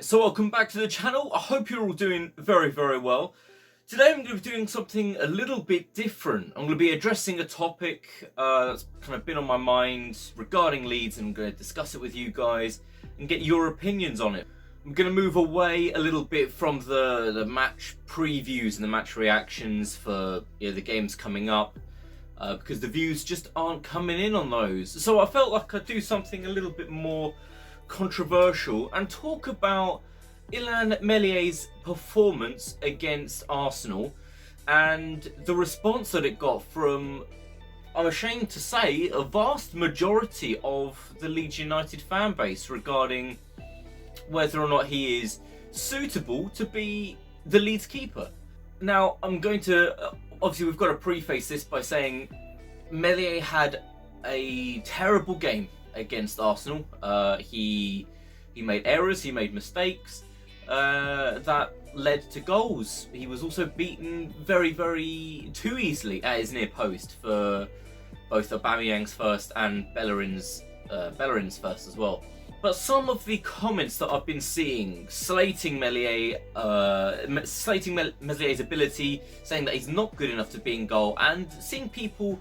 So welcome back to the channel. I hope you're all doing very well. Today I'm going to be doing something a little bit different. I'm going to be addressing a topic that's kind of been on my mind regarding Leeds, and I'm going to discuss it with you guys and get your opinions on it. I'm going to move away a little bit from the match previews and the match reactions for the games coming up because the views just aren't coming in on those. So I felt like I'd do something a little bit more controversial and talk about Meslier's performance against Arsenal and the response that it got from, I'm ashamed to say, a vast majority of the Leeds United fan base regarding whether or not he is suitable to be the Leeds keeper. Now, I'm going to, obviously we've got to preface this by saying Meslier had a terrible game against Arsenal. He made errors, he made mistakes that led to goals. He was also beaten very too easily at his near post for both Aubameyang's first and Bellerin's first as well. But some of the comments that I've been seeing slating Meslier's ability, saying that he's not good enough to be in goal, and seeing people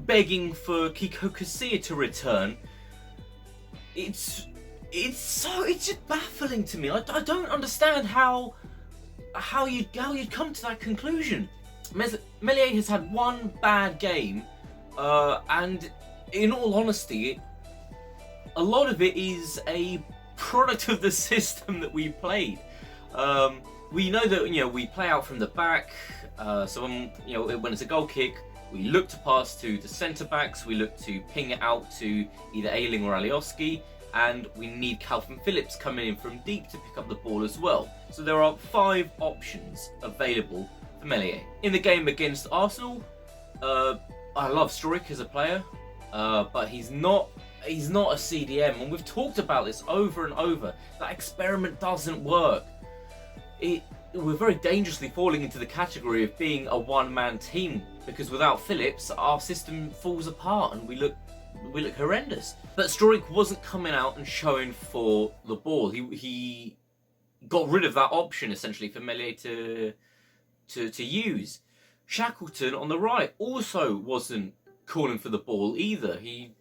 begging for Kiko Casilla to return, it's just baffling to me. I don't understand how you'd come to that conclusion. Meslier has had one bad game, and in all honesty, a lot of it is a product of the system that we played. We know that we play out from the back, so when it's a goal kick, we look to pass to the centre backs, we look to ping it out to either Ayling or Alioski, and we need Calvin Phillips coming in from deep to pick up the ball as well. So there are 5 options available for Meslier. In the game against Arsenal, I love Struijk as a player, but he's not a CDM, and we've talked about this over and over. That experiment doesn't work. We're very dangerously falling into the category of being a one-man team, because without Phillips, our system falls apart and we look horrendous. But Struijk wasn't coming out and showing for the ball. He got rid of that option essentially for Meslier to use. Shackleton on the right also wasn't calling for the ball either. He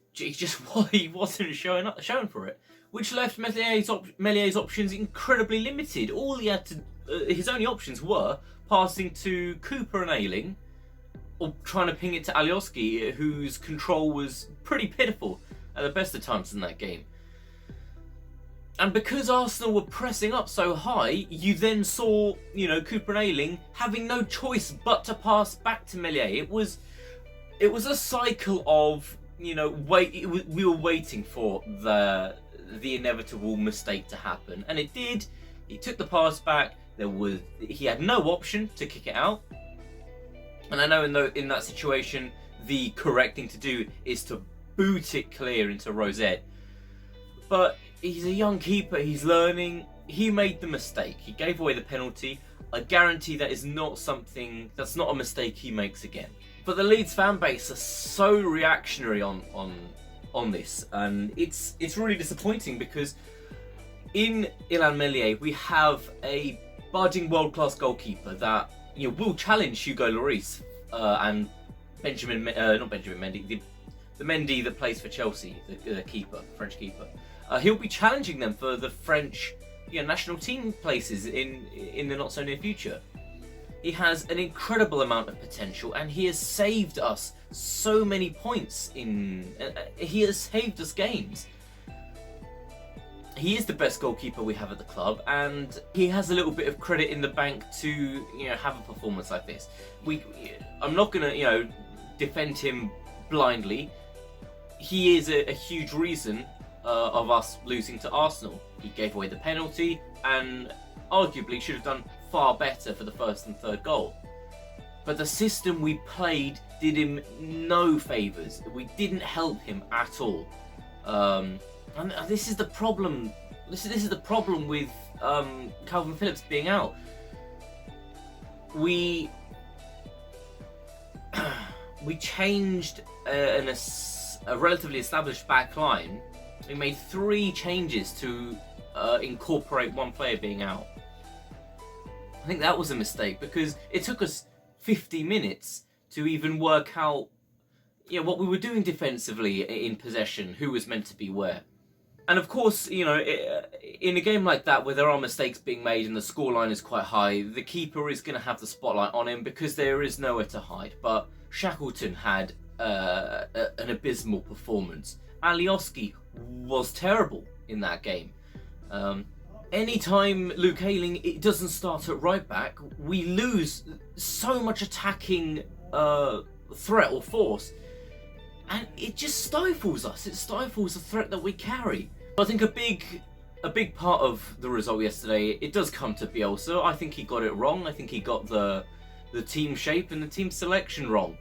wasn't showing for it, which left Meslier's options incredibly limited. All he had to, his only options were passing to Cooper and Ayling, or trying to ping it to Alioski, whose control was pretty pitiful at the best of times in that game. And because Arsenal were pressing up so high, you then saw, Cooper and Ayling having no choice but to pass back to Meslier. It was a cycle of, we were waiting for the inevitable mistake to happen, and it did. He took the pass back. He had no option to kick it out. And I know in that situation, the correct thing to do is to boot it clear into Rosette. But he's a young keeper, he's learning. He made the mistake. He gave away the penalty. I guarantee that's not a mistake he makes again. But the Leeds fan base are so reactionary on this, and it's really disappointing, because in Meslier we have a budding world-class goalkeeper that will challenge Hugo Lloris and not Benjamin Mendy, the Mendy that plays for Chelsea, the French keeper. He'll be challenging them for the French national team places in the not so near future. He has an incredible amount of potential, and he has saved us so many points. He has saved us games. He is the best goalkeeper we have at the club, and he has a little bit of credit in the bank to have a performance like this. I'm not gonna defend him blindly. He is a huge reason of us losing to Arsenal. He gave away the penalty, and arguably should have done far better for the first and third goal. But the system we played did him no favours. We didn't help him at all. And this is the problem. This is the problem with Calvin Phillips being out. We changed a relatively established back line. We made 3 changes to incorporate one player being out. I think that was a mistake because it took us 50 minutes to even work out what we were doing defensively in possession, who was meant to be where. And of course, in a game like that where there are mistakes being made and the scoreline is quite high, the keeper is going to have the spotlight on him because there is nowhere to hide. But Shackleton had an abysmal performance. Alioski was terrible in that game. Anytime Luke Ayling it doesn't start at right back, we lose so much attacking threat or force. And it just stifles us. It stifles the threat that we carry. I think a big part of the result yesterday, it does come to Bielsa. I think he got it wrong. I think he got the team shape and the team selection wrong.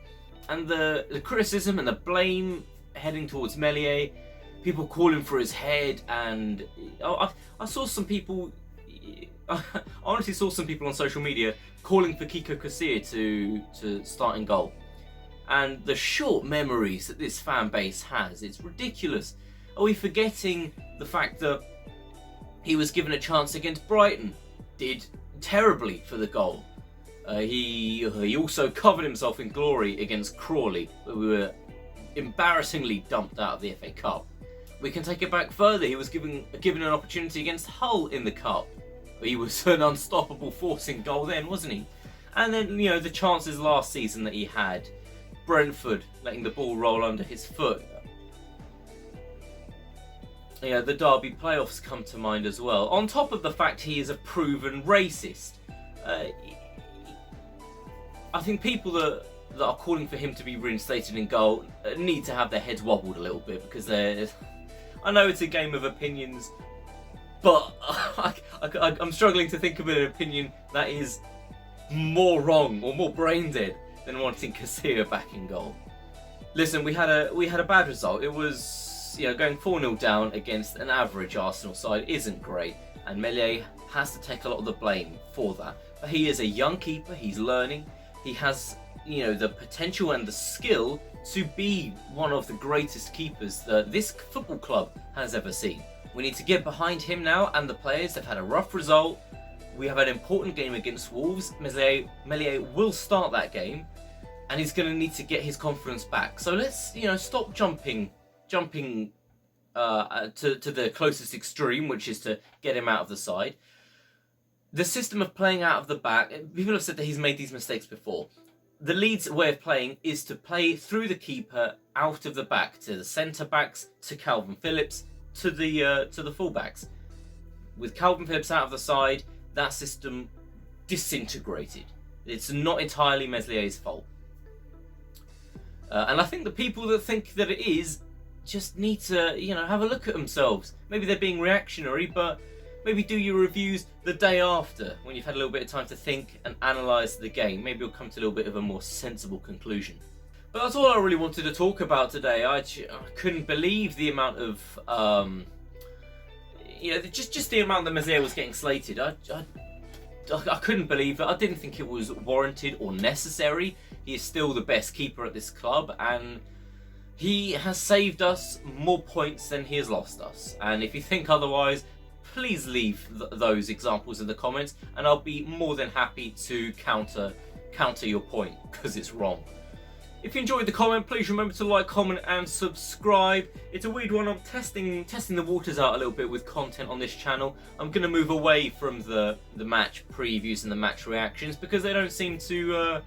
And the criticism and the blame heading towards Meslier, people calling for his head, and I saw some people, I honestly saw some people on social media calling for Kiko Casilla to start in goal. And the short memories that this fan base has, it's ridiculous. Are we forgetting the fact that he was given a chance against Brighton, did terribly for the goal? He also covered himself in glory against Crawley, where we were embarrassingly dumped out of the FA Cup. We can take it back further. He was given an opportunity against Hull in the Cup. He was an unstoppable force in goal then, wasn't he? And then, the chances last season that he had. Brentford letting the ball roll under his foot. The Derby playoffs come to mind as well. On top of the fact he is a proven racist. I think people that are calling for him to be reinstated in goal need to have their heads wobbled a little bit, because I know it's a game of opinions, but I'm struggling to think of an opinion that is more wrong or more brain dead than wanting Casilla back in goal. Listen, we had a bad result. It was going 4-0 down against an average Arsenal side isn't great, and Meslier has to take a lot of the blame for that. But he is a young keeper. He's learning. He has the potential and the skill to be one of the greatest keepers that this football club has ever seen. We need to get behind him now and the players. They've had a rough result. We have an important game against Wolves. Meslier will start that game, and he's going to need to get his confidence back. So let's, stop jumping to the closest extreme, which is to get him out of the side. The system of playing out of the back, people have said that he's made these mistakes before. The Leeds way of playing is to play through the keeper, out of the back, to the centre backs, to Calvin Phillips, to the full backs. With Calvin Phillips out of the side, that system disintegrated. It's not entirely Meslier's fault. And I think the people that think that it is just need to, have a look at themselves. Maybe they're being reactionary, but maybe do your reviews the day after, when you've had a little bit of time to think and analyse the game. Maybe you'll come to a little bit of a more sensible conclusion. But that's all I really wanted to talk about today. I couldn't believe the amount of, just the amount that Meslier was getting slated. I couldn't believe it. I didn't think it was warranted or necessary. He is still the best keeper at this club, and he has saved us more points than he has lost us. And if you think otherwise, please leave those examples in the comments, and I'll be more than happy to counter your point, because it's wrong. If you enjoyed the comment, please remember to like, comment and subscribe. It's a weird one. I'm testing the waters out a little bit with content on this channel. I'm going to move away from the match previews and the match reactions, because they don't seem to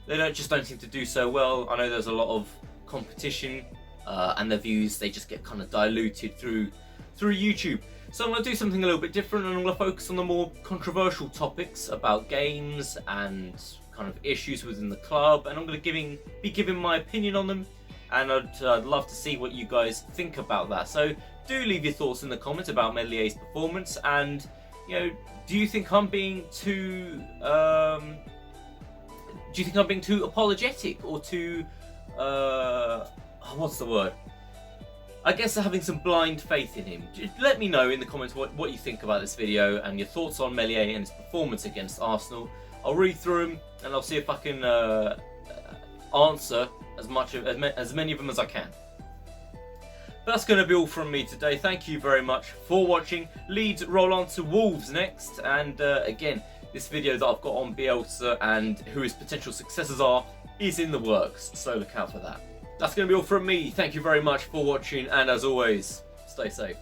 don't seem to do so well. I know there's a lot of competition, and the views, they just get kind of diluted through YouTube. So I'm going to do something a little bit different, and I'm going to focus on the more controversial topics about games and kind of issues within the club, and I'm going to be giving my opinion on them, and I'd love to see what you guys think about that. So do leave your thoughts in the comments about Meslier's performance, and do you think I'm being too apologetic, or too what's the word? I guess having some blind faith in him. Let me know in the comments what you think about this video and your thoughts on Meslier and his performance against Arsenal. I'll read through them, and I'll see if I can answer as many of them as I can. But that's going to be all from me today. Thank you very much for watching. Leeds roll on to Wolves next, and again, this video that I've got on Bielsa and who his potential successors are is in the works, so look out for that. That's going to be all from me. Thank you very much for watching, and as always, stay safe.